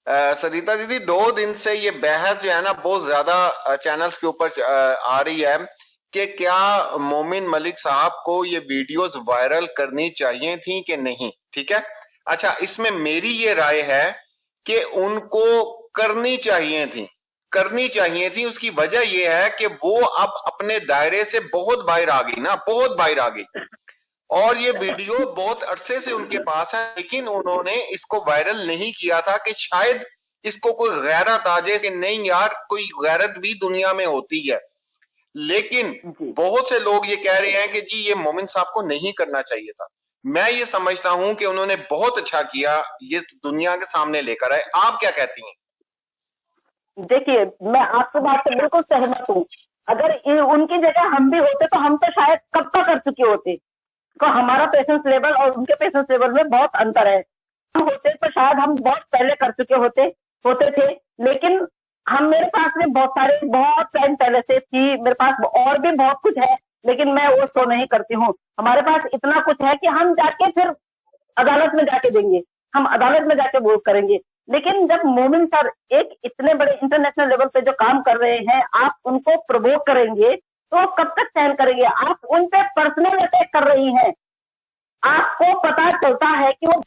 सरिता दीदी, 2 दिन से ये बहस जो है ना बहुत ज्यादा चैनल्स के ऊपर आ रही है कि क्या मोमिन मलिक साहब को ये वीडियोस वायरल करनी चाहिए थी कि नहीं। ठीक है। अच्छा, इसमें मेरी ये राय है कि उनको करनी चाहिए थी। करनी चाहिए थी, उसकी वजह यह है कि वो अब अपने दायरे से बहुत बाहर आ गई ना, बहुत बाहर आ गई। और ये वीडियो बहुत अरसे से उनके पास है, लेकिन उन्होंने इसको वायरल नहीं किया था कि शायद इसको कोई गैरत आ जाए कि नहीं यार, कोई गैरत भी दुनिया में होती है। लेकिन जी। बहुत से लोग ये कह रहे हैं कि जी ये मोमिन साहब को नहीं करना चाहिए था। मैं ये समझता हूं कि उन्होंने बहुत अच्छा किया, ये दुनिया के सामने लेकर आए। आप क्या कहती हैं? देखिए, मैं आपकी बात से बिल्कुल सहमत हूँ। अगर उनकी जगह हम भी होते तो हम तो शायद कब का कर चुके होते। तो हमारा पेशेंस लेवल और उनके पेशेंस लेवल में बहुत अंतर है। हम होते तो शायद हम बहुत पहले कर चुके होते होते थे। लेकिन हम मेरे पास में बहुत टाइम पहले से थी, मेरे पास और भी बहुत कुछ है। लेकिन मैं वो शो नहीं करती हूँ। हमारे पास इतना कुछ है कि हम जाके फिर अदालत में जाके देंगे। हम अदालत में जाके वो करेंगे। लेकिन जब मोमिन सर एक इतने बड़े इंटरनेशनल लेवल पे जो काम कर रहे हैं, आप उनको प्रवोक करेंगे तो कब तक सहन करेंगे? आप उन पे पर्सनल अटैक कर रही हैं। आपको पता चलता है कि वो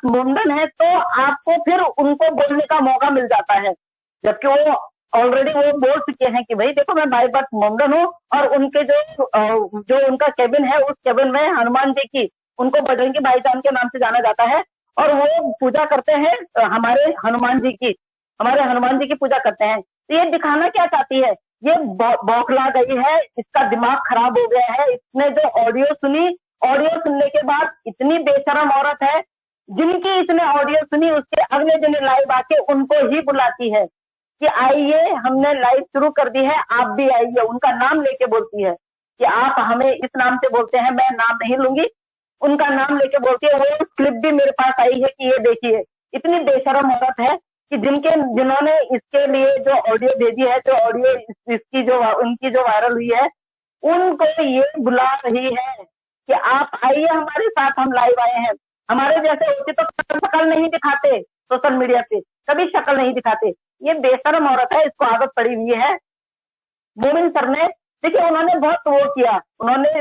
मुंडन है तो आपको फिर उनको बोलने का मौका मिल जाता है। जबकि वो ऑलरेडी वो बोल चुके हैं कि भाई देखो मैं बाय बर्थ मुंडन हूँ। और उनके जो उनका केबिन है, उस केबिन में हनुमान जी की, उनको बजरंगी भाईजान के नाम से जाना जाता है। और वो पूजा करते हैं हमारे हनुमान जी की पूजा करते हैं। तो ये दिखाना क्या चाहती है? ये बौखला गई है, इसका दिमाग खराब हो गया है। इसने जो ऑडियो सुनी, ऑडियो सुनने के बाद इतनी बेशरम औरत है, जिनकी इसने ऑडियो सुनी उसके अगले दिन लाइव आके उनको ही बुलाती है कि आइए हमने लाइव शुरू कर दी है, आप भी आइए। उनका नाम लेके बोलती है कि आप हमें इस नाम से बोलते हैं, मैं नाम नहीं लूंगी। उनका नाम लेके बोलती है। वो क्लिप भी मेरे पास आई है कि ये देखिए। इतनी बेशरम औरत है कि जिन्होंने इसके लिए जो ऑडियो भेजी है, जो ऑडियो इसकी जो उनकी जो वायरल हुई है, उनको ये बुला रही है कि आप आइए हमारे साथ, हम लाइव आए हैं। हमारे जैसे होते तो शक्ल नहीं दिखाते सोशल मीडिया पे, कभी शक्ल नहीं दिखाते। ये बेशरम औरत है, इसको आदत पड़ी हुई है। मोमिन सर ने, देखिए उन्होंने बहुत वो किया, उन्होंने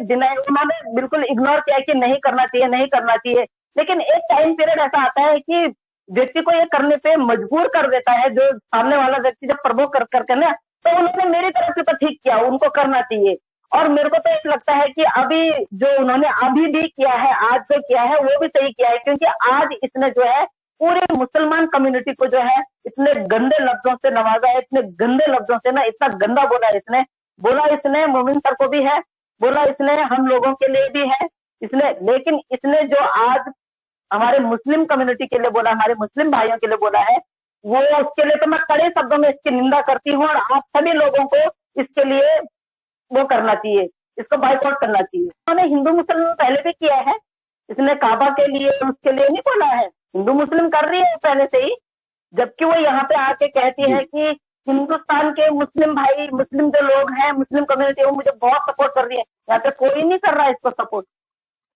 बिल्कुल इग्नोर किया कि नहीं करना चाहिए, नहीं करना चाहिए। लेकिन एक टाइम पीरियड ऐसा आता है कि व्यक्ति को ये करने पे मजबूर कर देता है, जो सामने वाला व्यक्ति जब प्रभुत्व कर करके ना, तो उन्होंने मेरी तरफ से तो ठीक किया, उनको करना चाहिए। और मेरे को तो एक लगता है कि अभी जो उन्होंने अभी भी किया है, आज जो किया है वो भी सही किया है। क्योंकि आज इसने जो है पूरे मुसलमान कम्युनिटी को जो है इतने गंदे लफ्जों से नवाजा है, इतने गंदे लफ्जों से ना, इतना गंदा बोला है इसने। बोला इसने मोमिन सर को भी है, बोला इसने हम लोगों के लिए भी है इसने। लेकिन इसने जो आज हमारे मुस्लिम कम्युनिटी के लिए बोला, हमारे मुस्लिम भाइयों के लिए बोला है, वो उसके लिए तो मैं कड़े शब्दों में इसकी निंदा करती हूँ। और आप सभी लोगों को इसके लिए वो करना चाहिए, इसको बाइकआउट करना चाहिए। उन्होंने हिंदू मुस्लिम पहले भी किया है, इसने काबा के लिए उसके लिए नहीं बोला है। हिंदू मुस्लिम कर रही है पहले से ही। जबकि वो यहाँ पे आके कहती जी। है कि हिंदुस्तान के मुस्लिम भाई, मुस्लिम जो लोग हैं, मुस्लिम कम्युनिटी, वो मुझे बहुत सपोर्ट कर रही है। यहाँ पे कोई नहीं कर रहा है इसको सपोर्ट।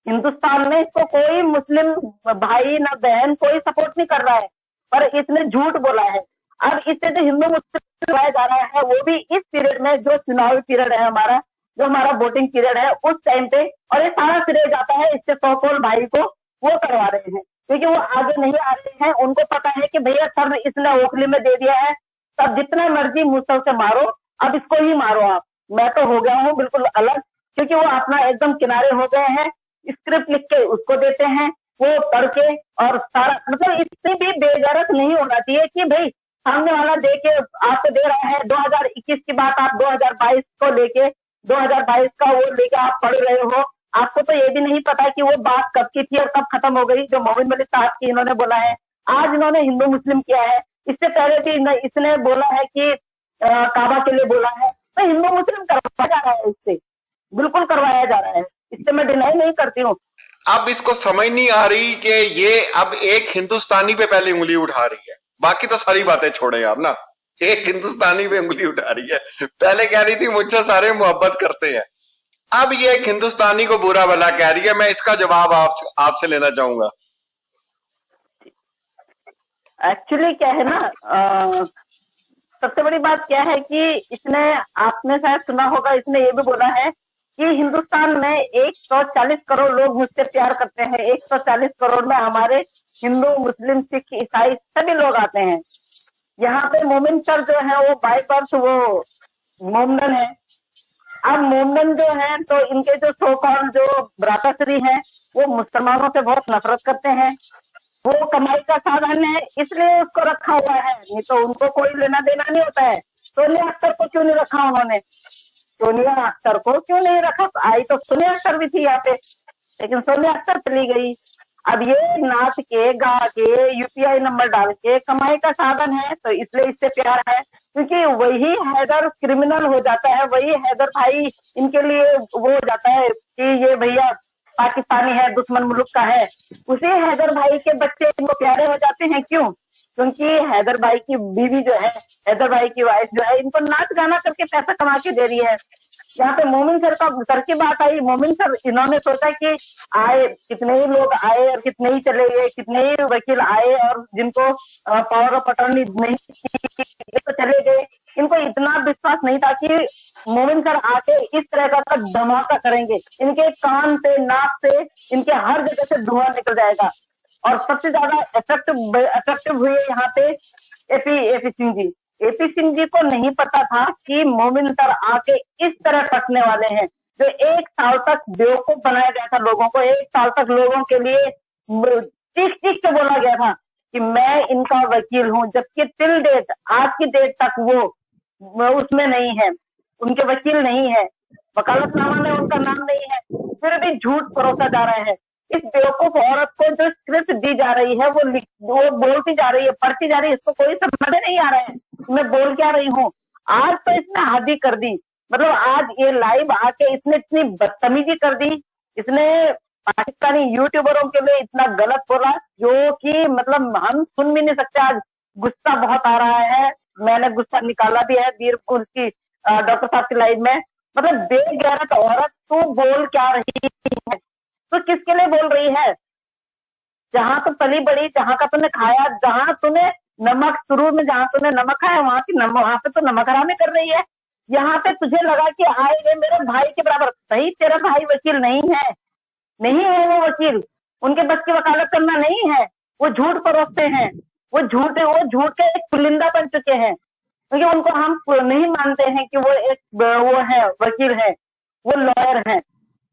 हिंदुस्तान में इसको कोई मुस्लिम भाई ना बहन कोई सपोर्ट नहीं कर रहा है। पर इसने झूठ बोला है। अब इससे जो हिंदू मुस्लिम करवाया जा रहा है, वो भी इस पीरियड में, जो चुनावी पीरियड है हमारा, जो हमारा वोटिंग पीरियड है, उस टाइम पे। और ये सारा श्रेय जाता है इससे सौ भाई को, वो करवा रहे हैं। क्योंकि वो आगे नहीं आ रहे हैं, उनको पता है कि भैया सर इसने ओखली में दे दिया है, तब जितना मर्जी मुसल से मारो, अब इसको ही मारो आप। मैं तो हो गया हूँ बिल्कुल अलग। क्योंकि वो अपना एकदम किनारे हो गए हैं। स्क्रिप्ट लिख के उसको देते हैं, वो पढ़ के। और सारा मतलब इतनी भी बेगैरत नहीं होना चाहिए कि भाई सामने वाला दे के आपको दे रहा है 2021 की बात, आप 2022 को लेके 2022 का वो लेके आप पढ़ रहे हो। आपको तो ये भी नहीं पता कि वो बात कब की थी और कब खत्म हो गई, जो मोमिन मलिक साहब की इन्होंने बोला है। आज इन्होंने हिंदू मुस्लिम किया है, इससे पहले भी इसने बोला है कि काबा के लिए बोला है। तो हिंदू मुस्लिम करवाया जा रहा है इससे, बिल्कुल करवाया जा रहा है। इससे मैं डिनाई नहीं करती हूँ। अब इसको समझ नहीं आ रही कि ये अब एक हिंदुस्तानी पे पहले उंगली उठा रही है। बाकी तो सारी बातें छोड़े आप ना, एक हिंदुस्तानी पे उंगली उठा रही है। पहले कह रही थी मुझसे सारे मोहब्बत करते हैं, अब ये एक हिंदुस्तानी को बुरा भला कह रही है। मैं इसका जवाब आपसे लेना चाहूंगा। एक्चुअली क्या है ना, सबसे बड़ी बात क्या है कि इसने, आपने शायद सुना होगा, इसने ये भी बोला है कि हिंदुस्तान में 140 करोड़ लोग मुझसे प्यार करते हैं। 140 करोड़ में हमारे हिंदू, मुस्लिम, सिख, ईसाई सभी लोग आते हैं। यहाँ पे मोमिन सर जो है वो बाय बर्थ वो मोमडन है। अब मोमडन जो है तो इनके जो सो कॉल्ड जो भ्राताश्री हैं वो मुसलमानों से बहुत नफरत करते हैं। वो कमाई का साधन है इसलिए उसको रखा हुआ है, नहीं तो उनको कोई लेना देना नहीं होता है। सोनिया अख्तर को क्यों नहीं रखा उन्होंने? सोनिया अख्तर को क्यों नहीं रखा? आई तो सोनिया अख्तर भी थी यहाँ पे, लेकिन सोनिया अख्तर चली गई। अब ये नाच के गा के यूपीआई नंबर डाल के कमाई का साधन है, तो इसलिए इससे प्यार है, क्योंकि वही हैदर क्रिमिनल हो जाता है, वही हैदर भाई इनके लिए वो हो जाता है कि ये भैया पाकिस्तानी है, दुश्मन मुल्क का है। उसी हैदर भाई के बच्चे इनको प्यारे हो जाते हैं। क्यों? क्योंकि हैदर भाई की बीवी जो है, हैदर भाई की वाइफ जो है, इनको नाच गाना करके पैसा कमा के दे रही है। यहाँ पे मोमिन सर की बात आई। मोमिन सर इन्होंने सोचा कि आए, कितने ही लोग आए और कितने ही चले गए, कितने ही वकील आए और जिनको पावर ऑफ अटॉर्नी नहीं तो चले गए। इनको इतना विश्वास नहीं था कि मोमिन सर आके इस तरह का धमाका करेंगे, इनके कान से, नाक से, इनके हर जगह से धुआं निकल जाएगा। और सबसे ज्यादा इफेक्टिव हुए यहाँ पे एपी सिंह जी। एपी सिंह जी को नहीं पता था कि मोमिन सर आके इस तरह फंसने वाले हैं। जो 1 साल तक बेवकूफ बनाया गया था लोगों को, 1 साल तक लोगों के लिए चीख चीख के बोला गया था कि मैं इनका वकील हूं, जबकि टिल डेट, आज की डेट तक वो उसमें नहीं है, उनके वकील नहीं है, वकालतनामा में उनका नाम नहीं है, फिर भी झूठ परोसा जा रहा है। इस बेवकूफ औरत को जो स्क्रिप्ट दी जा रही है वो बोलती जा रही है, पढ़ती जा रही है, इसको कोई समझ नहीं आ रहा है मैं बोल क्या रही हूँ। आज तो इसने हद ही कर दी, मतलब आज ये लाइव आके इसने इतनी बदतमीजी कर दी। इसने पाकिस्तानी यूट्यूबरों के लिए इतना गलत बोला जो कि मतलब हम सुन भी नहीं सकते। आज गुस्सा बहुत आ रहा है, मैंने गुस्सा निकाला भी है वीरपुर की डॉक्टर साहब की लाइव में। मतलब बेगैरत औरत, तू बोल क्या रही है? तो किसके लिए बोल रही है? जहां तो पली बड़ी, जहां का तूने खाया, जहां तूने नमक, शुरू में जहां तूने नमक खाया वहां पे तो नमक हरामी कर रही है। यहाँ पे तुझे लगा कि आए वे मेरे भाई के बराबर। सही, तेरा भाई वकील नहीं है, नहीं है वो वकील, उनके बस की वकालत करना नहीं है। वो झूठ परोसते हैं, वो झूठ के एक पुलिंदा बन चुके हैं, क्योंकि उनको हम नहीं मानते हैं कि वो एक वो है वकील है, वो लॉयर है।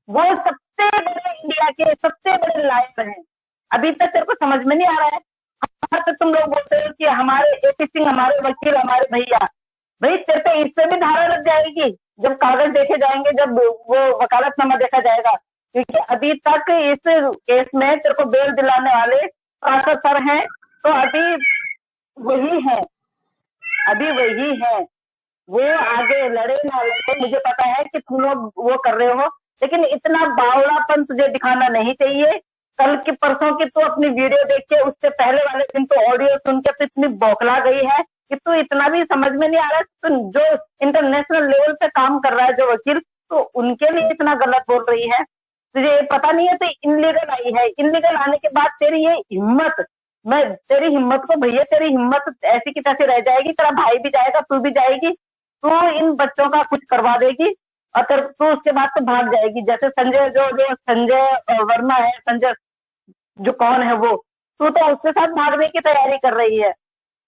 वो सबसे बड़े इंडिया के सबसे बड़े लायर हैं। अभी तक तेरे को समझ में नहीं आ रहा है? तो तुम लोग बोलते हो कि हमारे एपी सिंह, हमारे वकील, हमारे भैया। भाई तेरे पे इससे भी धारा लग जाएगी जब कागज देखे जाएंगे, जब वो वकालतनामा देखा जाएगा, क्योंकि अभी तक इस केस में तेरे को बेल दिलाने वाले सर हैं, तो अभी वही है, अभी वही है। वो आगे लड़े ना लड़े, मुझे पता है कि तुम लोग वो कर रहे हो, लेकिन इतना बावड़ापन तुझे दिखाना नहीं चाहिए। कल की परसों की तो अपनी वीडियो देख के, उससे पहले वाले दिन तो ऑडियो सुन के तो इतनी बौखला गई है कि तू इतना भी समझ में नहीं आ रहा है। तो जो इंटरनेशनल लेवल पे काम कर रहा है जो वकील, तो उनके लिए इतना गलत बोल रही है। तुझे पता नहीं है? तो इनलीगल आई है, इनलीगल आने के बाद तेरी ये हिम्मत, मैं तेरी हिम्मत को भैया, तेरी हिम्मत ऐसी की तैसी रह जाएगी। तेरा भाई भी जाएगा, तू भी जाएगी, तू इन बच्चों का कुछ करवा देगी और तू उसके बाद तो भाग जाएगी। जैसे संजय जो संजय वर्मा है, संजय जो कौन है वो, तू तो उसके साथ भागने की तैयारी कर रही है।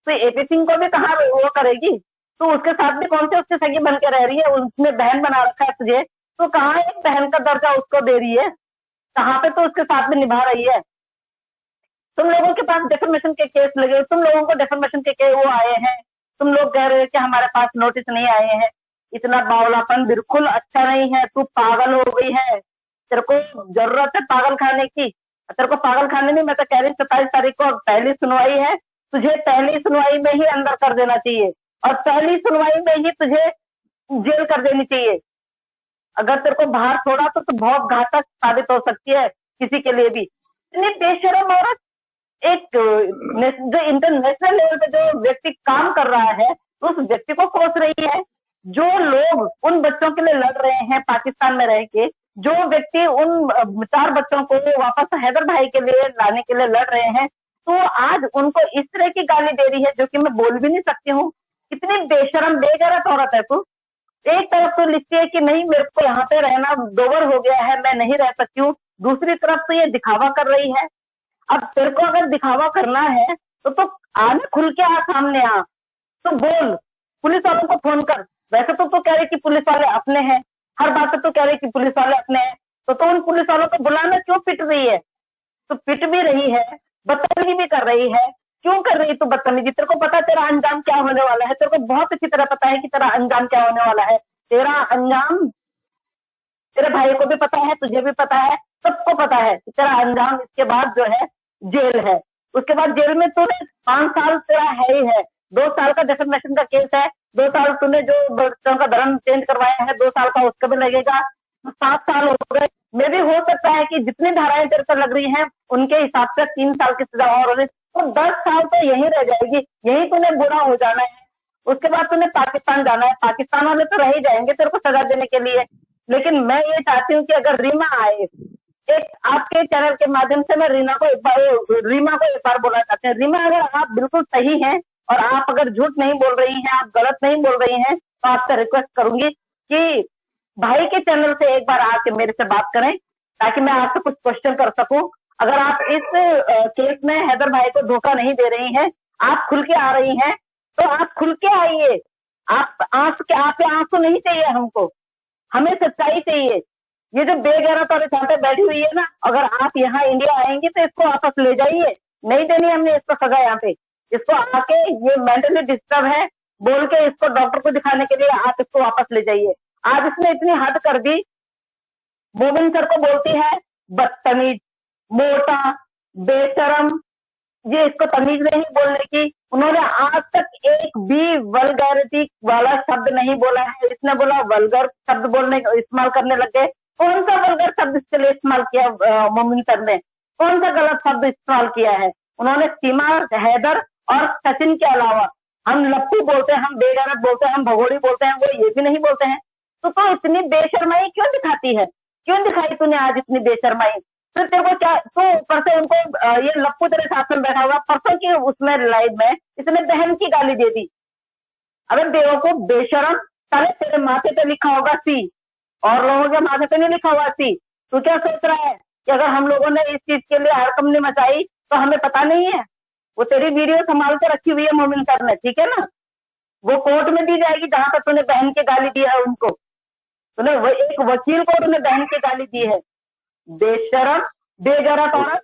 तो एपी सिंह को भी कहाँ वो करेगी? तो उसके साथ भी कौन से उसके सगी बन के रह रही है? उसने बहन बना रखा है तुझे, तो कहाँ एक बहन का दर्जा उसको दे रही है? कहाँ पे तो उसके साथ में निभा रही है? तुम लोगों के पास डेफर्मेशन के केस लगे, तुम लोगों को डेफर्मेशन के केस वो आए हैं, तुम लोग कह रहे हो कि हमारे पास नोटिस नहीं आए हैं। इतना बावलापन बिल्कुल अच्छा नहीं है। तू पागल हो गई है, तेरे को जरूरत है पागल खाने की। तेरे को पागल खाने में, मैं तो कह रही 27 तारीख को पहली सुनवाई है, तुझे पहली सुनवाई में ही अंदर कर देना चाहिए और पहली सुनवाई में ही तुझे जेल कर देनी चाहिए। अगर तेरे को बाहर छोड़ा तो बहुत घातक साबित हो सकती है किसी के लिए भी। इतनी बेशरम औरत, एक जो इंटरनेशनल लेवल पे जो व्यक्ति काम कर रहा है उस व्यक्ति को कोस रही है। जो लोग उन बच्चों के लिए लड़ रहे हैं पाकिस्तान में रह के, जो व्यक्ति उन 4 बच्चों को वापस हैदर भाई के लिए लाने के लिए लड़ रहे हैं, तो आज उनको इस तरह की गाली दे रही है जो कि मैं बोल भी नहीं सकती हूँ। कितनी बेशरम बेगैरत औरत है तू। एक तरफ तो लिखती है कि नहीं मेरे को यहाँ पे रहना दोबर हो गया है, मैं नहीं रह सकती हूँ, दूसरी तरफ तो ये दिखावा कर रही है। अब तेरे को अगर दिखावा करना है तो आने खुल के आ, सामने आ, तो बोल, पुलिस वालों को फोन कर। वैसे तो तू कह रही कि पुलिस वाले अपने हैं, हर बात पे तू कह रही कि पुलिस वाले अपने हैं, तो उन पुलिस वालों को बुलाना क्यों पिट रही है? तो पिट भी रही है, बदतमीजी भी कर रही है। क्यों कर रही तू बदतमीजी? तेरे को पता तेरा अंजाम क्या होने वाला है, तेरे को बहुत अच्छी तरह पता है कि तेरा अंजाम क्या होने वाला है। तेरा अंजाम तेरे भाई को भी पता है, तुझे भी पता है, सबको पता है कि तेरा अंजाम इसके बाद जो है जेल है। उसके बाद जेल में तूने 5 साल तेरा है ही है, 2 साल का डिफेमेशन का केस है, 2 साल तूने जो बच्चों का धर्म चेंज करवाया है, 2 साल का उसका भी लगेगा, तो 7 साल हो गए। मे भी हो सकता है कि जितनी धाराएं तेरे पर लग रही हैं उनके हिसाब से 3 साल की सजा और हो रही, तो 10 साल तो यहीं रह जाएगी, यहीं तूने बुरा हो जाना है। उसके बाद तूने पाकिस्तान जाना है, पाकिस्तान वाले तो रह ही जाएंगे तेरे को सजा देने के लिए। लेकिन मैं ये चाहती हूँ कि अगर रीमा आए, एक आपके चैनल के माध्यम से मैं रीमा को एक बार बोलना चाहते हैं, रीमा अगर आप बिल्कुल सही हैं और आप अगर झूठ नहीं बोल रही हैं, आप गलत नहीं बोल रही हैं, तो आपसे रिक्वेस्ट करूंगी कि भाई के चैनल से एक बार आके मेरे से बात करें ताकि मैं आपसे कुछ क्वेश्चन कर सकूं। अगर आप इस केस में हैदर भाई को धोखा नहीं दे रही हैं, आप खुल के आ रही हैं, तो आप खुल के आइए। आप आंसू नहीं चाहिए हमको, हमें सच्चाई चाहिए। ये जो बेगैरत और यहाँ पे बैठी हुई है ना, अगर आप यहाँ इंडिया आएंगे तो इसको वापस ले जाइए, नहीं देनी हमने इसको सजा। यहाँ पे इसको आके, ये मेंटली डिस्टर्ब है बोल के इसको डॉक्टर को दिखाने के लिए आप इसको वापस ले जाइए। आज इसने इतनी हद कर दी, मोमिन सर को बोलती है बदतमीज, मोटा, बेशरम, ये इसको तमीज नहीं बोलने की। उन्होंने आज तक एक भी वल्गैरिटी वाला शब्द नहीं बोला है। इसने बोला वल्गर शब्द बोलने इस्तेमाल करने लग गए। कौन सा वल्गर शब्द इसके लिए इस्तेमाल किया मोमिन सर ने? कौन सा गलत शब्द इस्तेमाल किया है? उन्होंने सीमा, हैदर और सचिन के अलावा हम लप्पू बोलते हैं, हम बेगैरत बोलते हैं, हम भगोड़ी बोलते हैं, वो ये भी नहीं बोलते हैं। तो इतनी बेशर्माई क्यों दिखाती है? क्यों दिखाई तूने आज इतनी बेशर्माई? तो तेरे को क्या, तो ऊपर से उनको ये लप्पू तेरे साथ में बैठा हुआ, परसों की उसमें लाइव में इसने बहन की गाली दे दी। अरे बेवकूफ, बेशरम, साले तेरे माथे पे लिखा होगा सी और लोगों के माथे पे नहीं लिखा हुआ सी। तू क्या सोच रहा है कि अगर हम लोगों ने इस चीज के लिए हड़कंप नहीं मचाई तो हमें पता नहीं है? वो तेरी वीडियो संभाल के रखी हुई है मोमिन सर ने, ठीक है ना? वो कोर्ट में दी जाएगी जहां पर तूने बहन की गाली दी है उनको। तूने एक वकील को तूने बहन की गाली दी है। बेशरम, बेगैरत औरत।